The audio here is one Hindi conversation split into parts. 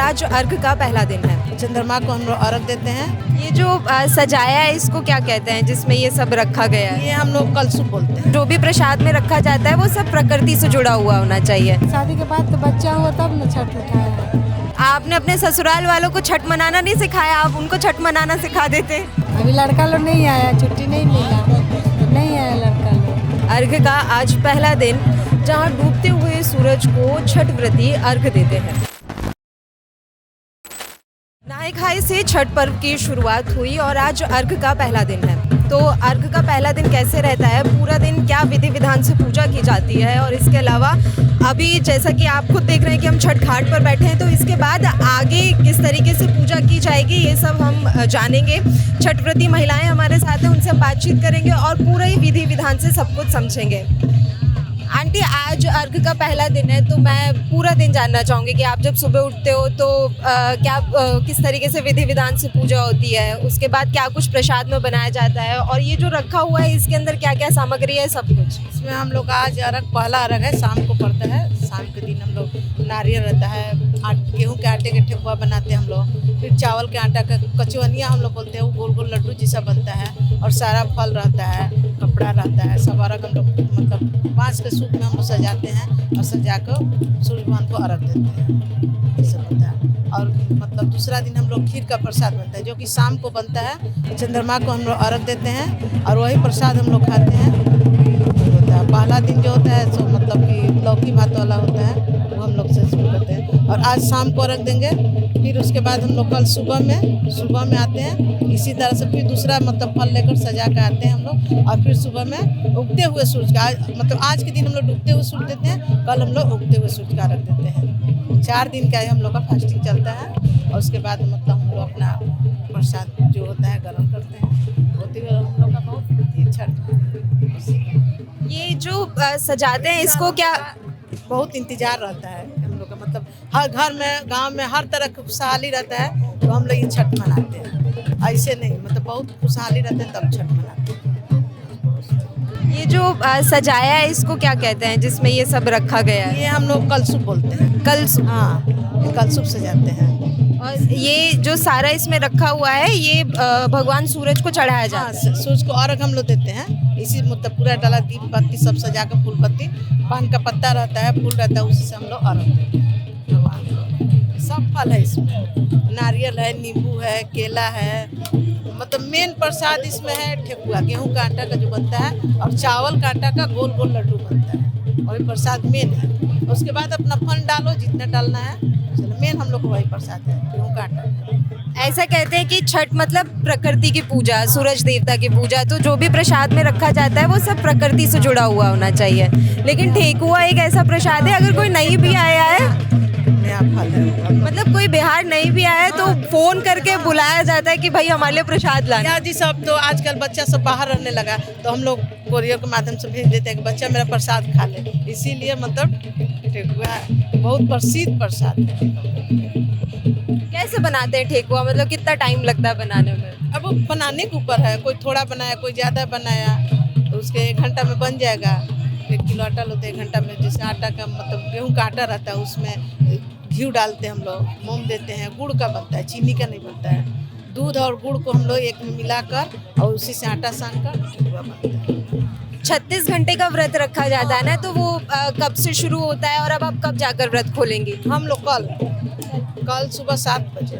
आज अर्घ का पहला दिन है। चंद्रमा को हम लोग अर्घ देते हैं। ये जो सजाया है इसको क्या कहते हैं, जिसमें ये सब रखा गया है? ये हम लोग कलसुप बोलते हैं। जो भी प्रसाद में रखा जाता है वो सब प्रकृति से जुड़ा हुआ होना चाहिए। शादी के बाद तो बच्चा हुआ तब न छठ उठाया है। आपने अपने ससुराल वालों को छठ मनाना नहीं सिखाया, आप उनको छठ मनाना सिखा देते। अभी लड़का लोग नहीं आया, छुट्टी नहीं मिला, नहीं आया लड़का लोग। अर्घ का आज पहला दिन, जहां डूबते हुए सूरज को छठ व्रती अर्घ देते हैं। नहाय खाए से छठ पर्व की शुरुआत हुई और आज अर्घ का पहला दिन है। तो अर्घ का पहला दिन कैसे रहता है, पूरा दिन क्या विधि विधान से पूजा की जाती है, और इसके अलावा अभी जैसा कि आप खुद देख रहे हैं कि हम छठ घाट पर बैठे हैं, तो इसके बाद आगे किस तरीके से पूजा की जाएगी ये सब हम जानेंगे। छठ व्रती महिलाएं हमारे साथ हैं, उनसे हम बातचीत करेंगे और पूरा ही विधि विधान से सब कुछ समझेंगे। आंटी, आज अर्घ का पहला दिन है, तो मैं पूरा दिन जानना चाहूँगी कि आप जब सुबह उठते हो तो किस तरीके से विधि विधान से पूजा होती है, उसके बाद क्या कुछ प्रसाद में बनाया जाता है, और ये जो रखा हुआ है इसके अंदर क्या क्या सामग्री है, सब कुछ। इसमें हम लोग आज अर्घ पहला अर्घ है, शाम को पड़ता है। शाम के दिन हम लोग नारियल रहता है, गेहूं के आटे के ठेकुआ बनाते हैं हम लोग, फिर चावल के आटा का कचौनिया हम लोग बोलते हैं, वो गोल गोल लड्डू जैसा बनता है, और सारा फल रहता है, कपड़ा रहता है, सब अर्घ हम लोग मतलब बाँस के सूप में हम लोग सजाते हैं और सजा कर सूर्य भगवान को अर्घ देते हैं, ये सब होता है। और मतलब दूसरा दिन हम लोग खीर का प्रसाद बनता है, जो कि शाम को बनता है। चंद्रमा को हम लोग अर्घ देते हैं और वही प्रसाद हम लोग खाते हैं, होता है। पहला दिन जो होता है सो मतलब कि लौकी भात वाला होता है, वो हम लोग से शुरू करते हैं और आज शाम को अर्घ देंगे। फिर उसके बाद हम लोग कल सुबह में आते हैं, इसी तरह से फिर दूसरा मतलब फल लेकर सजा कर आते हैं हम लोग, और फिर सुबह में उगते हुए सूरज का मतलब आज के दिन हम लोग डूबते हुए सूरज देते हैं, कल हम लोग उगते हुए सूरज का अर्घ देते हैं। 4 दिन का हम लोग का फास्टिंग चलता है और उसके बाद मतलब हम लोग अपना प्रसाद जो होता है ग्रहण करते हैं। होती है हम लोग का बहुत छठ। ये जो सजाते हैं इसको क्या बहुत इंतजार रहता है हम लोग का, मतलब हर घर में गांव में हर तरह का खुशहाली रहता है, तो हम लोग ये छठ मनाते हैं। ऐसे नहीं मतलब बहुत खुशहाली रहते हैं तब छठ मनाते हैं। ये जो सजाया है इसको क्या कहते हैं, जिसमें ये सब रखा गया है? ये हम लोग कलसुप बोलते हैं। कलसुप। हाँ, ये कलसुप सजाते हैं। और ये जो सारा इसमें रखा हुआ है ये भगवान सूरज को चढ़ाया जाता है। हाँ, सूरज को अर्घ हम लोग देते हैं, इसी मतलब पूरा डाला दीप बत्ती सब सजा कर, फूल पत्ती पान का पत्ता रहता है, फूल रहता है, उसी से हम लोग अर्घ देते हैं भगवान को। सब फल है इसमें, नारियल है, नींबू है, केला है, मतलब मेन प्रसाद इसमें है ठेकुआ, गेहूं का आटा का जो बनता है, और चावल का आटा का गोल गोल लड्डू बनता है, वही प्रसाद मेन है। उसके बाद अपना फल डालो जितना डालना है, चलो मेन हम लोग को वही प्रसाद है, गेहूं का आटा। ऐसा कहते हैं कि छठ मतलब प्रकृति की पूजा, सूरज देवता की पूजा, तो जो भी प्रसाद में रखा जाता है वो सब प्रकृति से जुड़ा हुआ होना चाहिए। लेकिन ठेकुआ एक ऐसा प्रसाद है, अगर कोई नहीं भी आया है, नया फल है, मतलब कोई बिहार नहीं भी आया है तो फोन करके बुलाया जाता है कि भाई हमारे लिए प्रसाद लाना। या जी सब तो आजकल बच्चा सब बाहर रहने लगा, तो हम लोग कोरियर के माध्यम से भेज देते हैं कि बच्चा मेरा प्रसाद खा ले, इसीलिए मतलब ठेकुआ बहुत प्रसिद्ध प्रसाद है। कैसे बनाते हैं ठेकुआ, मतलब कितना टाइम लगता है बनाने में? अब वो बनाने के ऊपर है, कोई थोड़ा बनाया कोई ज़्यादा बनाया, तो उसके 1 घंटा में बन जाएगा। 1 किलो आटा लेते हैं 1 घंटा में, जैसे आटा का मतलब गेहूं का आटा रहता है, उसमें घी डालते हैं हम लोग, मोम देते हैं, गुड़ का बनता है, चीनी का नहीं बनता है। दूध और गुड़ को हम लोग एक में मिलाकर और उसी से आटा सान कर ठेकुआ बनता है। 36 घंटे का व्रत रखा जाता है ना, तो वो कब से शुरू होता है और अब आप कब जाकर व्रत खोलेंगी? हम लोग कल सुबह 7 बजे।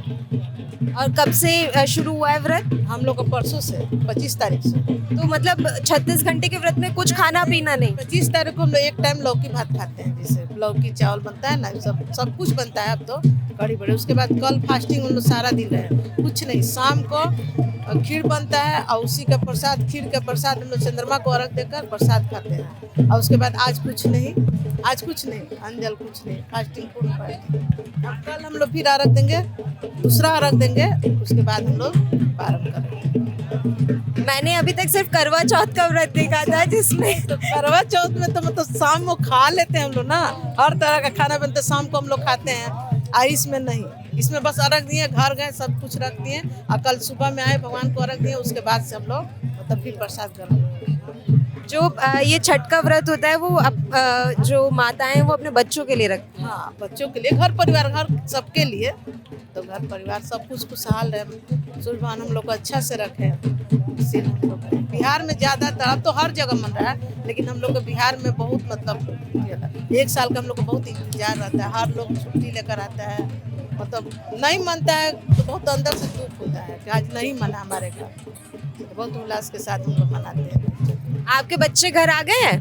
और कब से शुरू हुआ है व्रत? हम लोग का परसों से 25 तारीख से। तो मतलब 36 घंटे के व्रत में कुछ खाना पीना नहीं? 25 तारीख को हम लोग एक टाइम लौकी भात खाते हैं, जैसे लौकी चावल बनता है ना, सब कुछ बनता है अब तो कड़ी बड़ी। उसके बाद कल फास्टिंग हम लोग सारा दिन रहे, कुछ नहीं। शाम को खीर बनता है और उसी का प्रसाद, खीर का प्रसाद हम लोग चंद्रमा को अर्घ देकर प्रसाद खाते हैं। और उसके बाद आज कुछ नहीं, अंजल कुछ नहीं, फास्टिंग पूर्ण फास्टिंग। अब कल हम लोग फिर अर्घ देंगे, दूसरा अर्घ देंगे, उसके बाद हम लोग प्रारंभ करेंगे। मैंने अभी तक सिर्फ करवा चौथ का व्रत देखा था, जिसमें तो करवा चौथ में तो मतलब शाम को खा लेते हैं हम लोग ना, हर तरह का खाना बनता है, शाम को हम लोग खाते हैं। इसमें नहीं, इसमें बस अर्घ दिए, घर गए, सब कुछ रख दिए और कल सुबह में आए, भगवान को अर्घ दिए, उसके बाद से हम लोग मतलब फिर प्रसाद ग्रहण। जो ये छठ का व्रत होता है वो जो माताएं हैं वो अपने बच्चों के लिए रखती हैं। हाँ, बच्चों के लिए, घर परिवार, घर सबके लिए। तो घर परिवार सब कुछ खुशहाल रहे, सूर्य भगवान हम लोग को अच्छा से रखे, इसीलिए हम लोग बिहार में ज़्यादातर, अब तो हर जगह मन रहा है, लेकिन हम लोग के बिहार में बहुत मतलब एक साल का हम लोग को बहुत इंतजार रहता है। हर लोग छुट्टी लेकर आता है, मतलब नहीं मनता है तो बहुत अंदर से दुख होता है कि आज नहीं मना हमारे घर। तो बहुत उल्लास के साथ हम लोग मनाते हैं। आपके बच्चे घर आ गए हैं?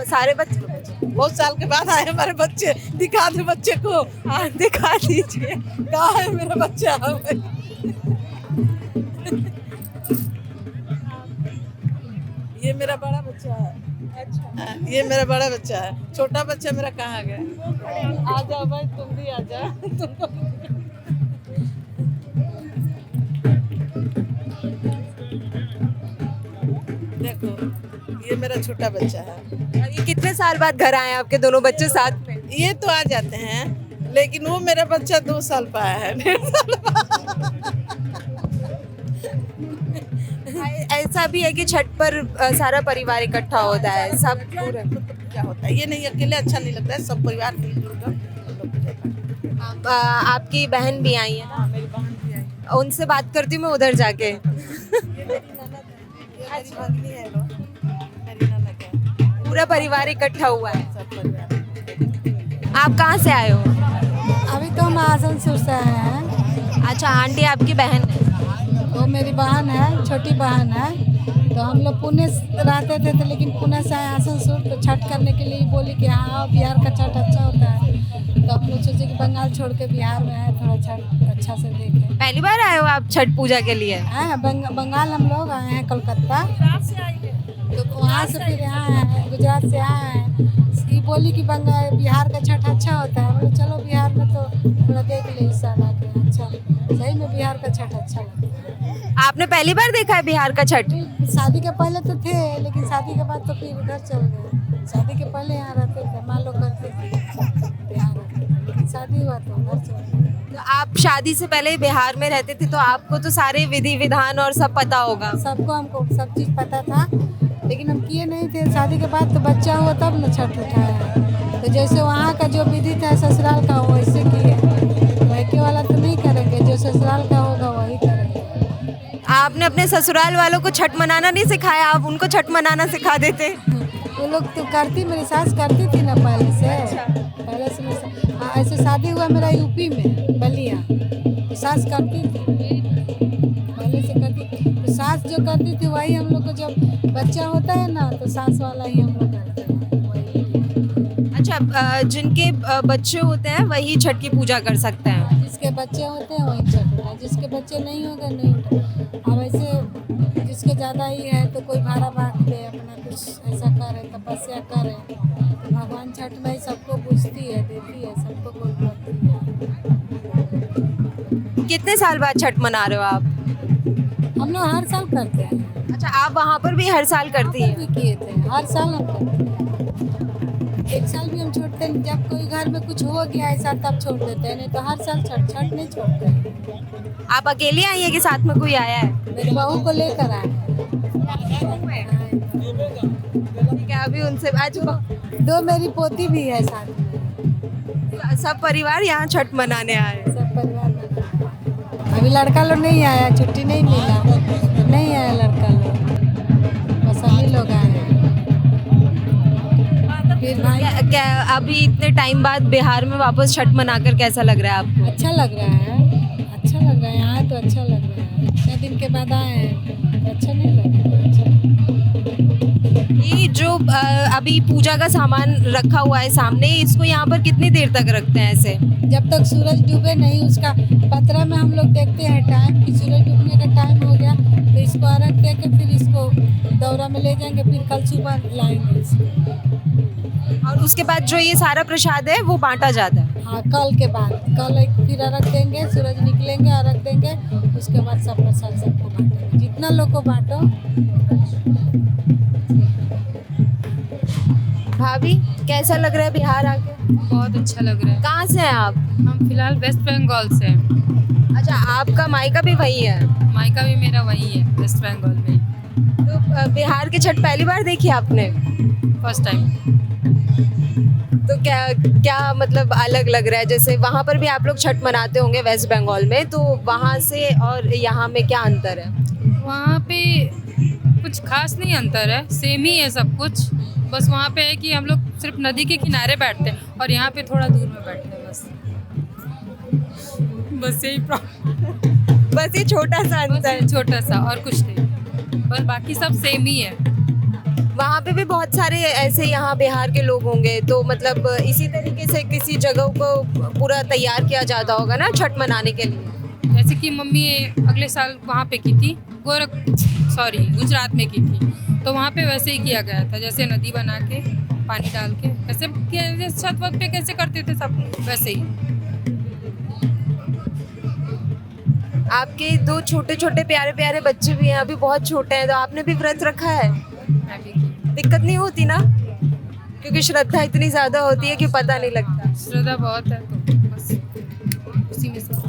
सारे बच्चे बहुत साल के बाद आए हमारे बच्चे। दिखा दे बच्चे को। हाँ, दिखा दीजिए। कहाँ है मेरा बच्चा? ये मेरा बड़ा बच्चा है। अच्छा, ये मेरा बड़ा बच्चा है। छोटा बच्चा मेरा कहाँ गया? आ जाओ भाई, तुम भी आ जाओ। तुमको देखो, ये मेरा छोटा बच्चा है। और ये कितने साल बाद घर आए हैं आपके दोनों बच्चे साथ में? ये तो आ जाते हैं, लेकिन वो मेरा बच्चा 2 साल का है, 1.5 साल का। ऐसा भी है कि छठ पर सारा परिवार इकट्ठा होता है, सब पूरे। क्या होता है, ये नहीं अकेले अच्छा नहीं लगता है, सब परिवार मिलजुल कर हम लोग पूजा करते हैं। आपकी बहन भी आई है ना? हाँ, मेरी बहन भी आई। उनसे बात करती हूँ मैं उधर जाके। ये मेरी ननद है, ये मेरी भगनी है, मेरी ननद है। पूरा परिवार इकट्ठा हुआ है। सब परिवार। आप कहाँ से आए हो? अभी तो हम आसनसोल से आए हैं। अच्छा, आंटी आपकी बहन है? वो मेरी बहन है, छोटी बहन है। तो हम लोग पुणे रहते थे तो, लेकिन पुणे से आए आसनसोल तो छठ करने के लिए बोली कि हाँ बिहार का छठ अच्छा होता है। तो हम लोग सोचे कि बंगाल छोड़ के बिहार में आए, थोड़ा छठ अच्छा से देखें। पहली बार आए हो आप छठ पूजा के लिए? हाँ, बंगाल हम लोग आए हैं, कोलकाता। तो वहाँ से फिर यहाँ आए हैं, गुजरात से आए हैं। ये बोली कि बिहार का छठ अच्छा होता है। बोले चलो बिहार में तो थोड़ा देख ले इस साल आके। अच्छा, सही में बिहार का छठ अच्छा लगता है। आपने पहली बार देखा है बिहार का छठ? शादी के पहले तो थे, लेकिन शादी के बाद तो फिर उधर चल गए। शादी के पहले यहाँ रहते थे, माँ लोग करते थे बिहार में, लेकिन शादी हुआ तो उधर चल गए। तो आप शादी से पहले बिहार में रहते थे तो आपको तो सारे विधि विधान और सब पता होगा। सबको हमको सब चीज़ पता था, लेकिन हम किए नहीं थे। शादी के बाद तो बच्चा हुआ तब न छठ उठाया है। तो जैसे वहाँ का जो विधि था ससुराल का वैसे किए, मायके वाला तो नहीं करेंगे, जो ससुराल का होगा वही करेंगे। आपने अपने ससुराल वालों को छठ मनाना नहीं सिखाया, आप उनको छठ मनाना सिखा देते। वो लोग तो करती, मेरी सास करती थी ना पहले से। पहले से हाँ, ऐसे शादी हुआ मेरा यूपी में बलिया, तो सास करती थी, पहले से करती थी। तो सास जो करती थी वही हम लोग को, जब बच्चा होता है ना तो सास वाला ही हम लोग करते हैं वही। अच्छा, जिनके बच्चे होते हैं वही छठ की पूजा कर सकते हैं? जिसके बच्चे होते हैं वही छठ उठाए, जिसके बच्चे नहीं होंगे नहीं उठाए। अब ऐसे जिसके ज़्यादा ही है तो कोई भाड़ा बांट दे, अपना कुछ ऐसा करे, तपस्या करे। तो भगवान छठ में सबको पूछती है, देती है, सबको गोद भरती है। कितने साल बाद छठ मना रहे हो आप? हम लोग हर साल करते हैं। अच्छा, आप वहाँ पर भी हर साल करती हैं? भी किए थे, हर साल हम करते हैं। एक साल भी हम छोड़ते हैं, जब कोई घर में कुछ हो गया ऐसा तब छोड़ देते हैं, नहीं तो हर साल छठ नहीं छोड़ते हैं। आप अकेले आई है कि साथ में कोई आया है? मेरे बहू को लेकर आए हैं। क्या अभी उनसे आज 2 मेरी पोती भी है साथ में। सब परिवार यहाँ छठ मनाने आए? सब परिवार में। अभी लड़का लोग नहीं आया, छुट्टी नहीं मिला, नहीं आया लड़का लोग, बस हम ही लोग आए हैं। फिर भाई क्या अभी इतने टाइम बाद बिहार में वापस छठ मनाकर कैसा लग रहा है आपको? अच्छा लग रहा है, अच्छा लग रहा है। यहाँ तो अच्छा लग रहा है, इतने दिन के बाद आए हैं तो अच्छा नहीं लग रहा है। अच्छा ये जो अभी पूजा का सामान रखा हुआ है सामने, इसको यहाँ पर कितनी देर तक रखते हैं ऐसे? जब तक सूरज डूबे नहीं, उसका पतरा में हम लोग देखते हैं टाइम कि सूरज डूबने का टाइम हो गया तो इसको अर्घ दे के फिर इसको दौरा में ले जाएंगे, फिर कल सुबह लाएंगे इसको। और उसके बाद जो ये सारा प्रसाद है वो बांटा जाता है? हाँ, कल के बाद, कल एक फिर अर्घ देंगे, सूरज निकलेंगे, अर्घ देंगे, उसके बाद सब प्रसाद सबको बांटेंगे, जितना लोग को बांटो। भाभी, कैसा लग रहा है बिहार आके? बहुत अच्छा लग रहा है। कहाँ से हैं आप? हम फिलहाल वेस्ट बंगाल से हैं। अच्छा, आपका मायका भी वही है? मायका भी मेरा वही है, वेस्ट बंगाल में। तो बिहार की छठ पहली बार देखी आपने? First time. तो क्या क्या मतलब अलग लग रहा है? जैसे वहाँ पर भी आप लोग छठ मनाते होंगे वेस्ट बंगाल में, तो वहाँ से और यहाँ में क्या अंतर है? वहाँ पे कुछ खास नहीं अंतर है, सेम ही है सब कुछ। बस वहाँ पे है कि हम लोग सिर्फ नदी के किनारे बैठते हैं और यहाँ पे थोड़ा दूर में बैठते हैं बस। बस यही बस ये छोटा सा अंतर है। छोटा सा और कुछ नहीं, पर बाकी सब सेम ही है। वहाँ पे भी बहुत सारे ऐसे यहाँ बिहार के लोग होंगे, तो मतलब इसी तरीके से किसी जगह को पूरा तैयार किया जाता होगा ना छठ मनाने के लिए। जैसे कि मम्मी अगले साल वहाँ पे की थी, गुजरात में की थी, तो वहाँ पे वैसे ही किया गया था, जैसे नदी बना के पानी डाल के जैसे छत वत पे कैसे करते थे सब वैसे ही। आपके दो छोटे छोटे प्यारे प्यारे बच्चे भी हैं, अभी बहुत छोटे हैं, तो आपने भी व्रत रखा है? मैं भी की। दिक्कत नहीं होती ना, क्योंकि श्रद्धा इतनी ज्यादा होती है कि पता नहीं लगता। श्रद्धा बहुत है तो बस उसी में से।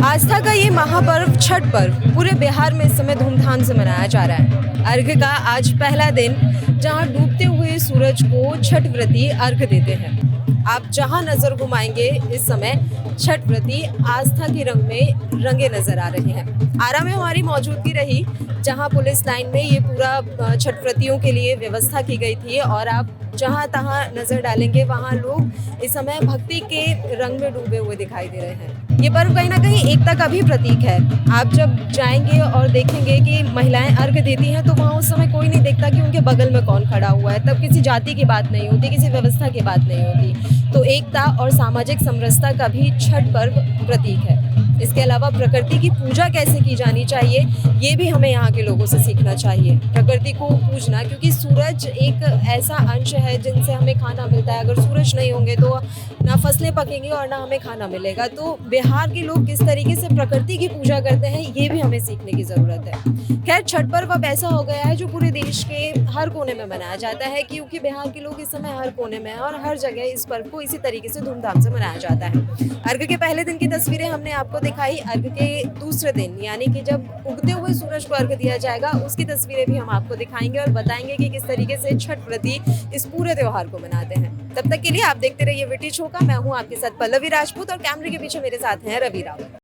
आस्था का ये महापर्व छठ पर्व पूरे बिहार में इस समय धूमधाम से मनाया जा रहा है। अर्घ का आज पहला दिन, जहां डूबते हुए सूरज को छठ व्रती अर्घ देते हैं। आप जहां नजर घुमाएंगे इस समय छठ व्रती आस्था के रंग में रंगे नजर आ रहे हैं। आरा में हमारी मौजूदगी रही, जहां पुलिस लाइन में ये पूरा छठ व्रतियों के लिए व्यवस्था की गई थी, और आप जहां तहां नजर डालेंगे वहां लोग इस समय भक्ति के रंग में डूबे हुए दिखाई दे रहे हैं। ये पर्व कहीं ना कहीं एकता का भी प्रतीक है। आप जब जाएंगे और देखेंगे कि महिलाएं अर्घ देती हैं, तो वहाँ उस समय कोई नहीं देखता कि उनके बगल में कौन खड़ा हुआ है। तब किसी जाति की बात नहीं होती, किसी व्यवस्था की बात नहीं होती। तो एकता और सामाजिक समरसता का भी छठ पर्व प्रतीक है। इसके अलावा प्रकृति की पूजा कैसे की जानी चाहिए, ये भी हमें यहाँ के लोगों से सीखना चाहिए। प्रकृति को पूजना, क्योंकि सूरज एक ऐसा अंश है जिनसे हमें खाना मिलता है। अगर सूरज नहीं होंगे तो ना फसलें पकेंगी और ना हमें खाना मिलेगा। तो बिहार के लोग किस तरीके से प्रकृति की पूजा करते हैं, ये भी हमें सीखने की ज़रूरत है। खैर, छठ पर्व अब ऐसा हो गया है जो पूरे देश के हर कोने में मनाया जाता है, क्योंकि बिहार के लोग इस समय हर कोने में हैं और हर जगह इस पर्व को इसी तरीके से धूमधाम से मनाया जाता है। अर्घ के पहले दिन की तस्वीरें हमने आपको दिखाई। अर्घ के दूसरे दिन, यानी कि जब उगते हुए सूरज को अर्घ दिया जाएगा, उसकी तस्वीरें भी हम आपको दिखाएंगे और बताएंगे कि किस तरीके से छठ व्रती इस पूरे त्योहार को मनाते हैं। तब तक के लिए आप देखते रहिए विटी शो का। मैं हूँ आपके साथ पल्लवी राजपूत और कैमरे के पीछे मेरे साथ हैं रवि राव।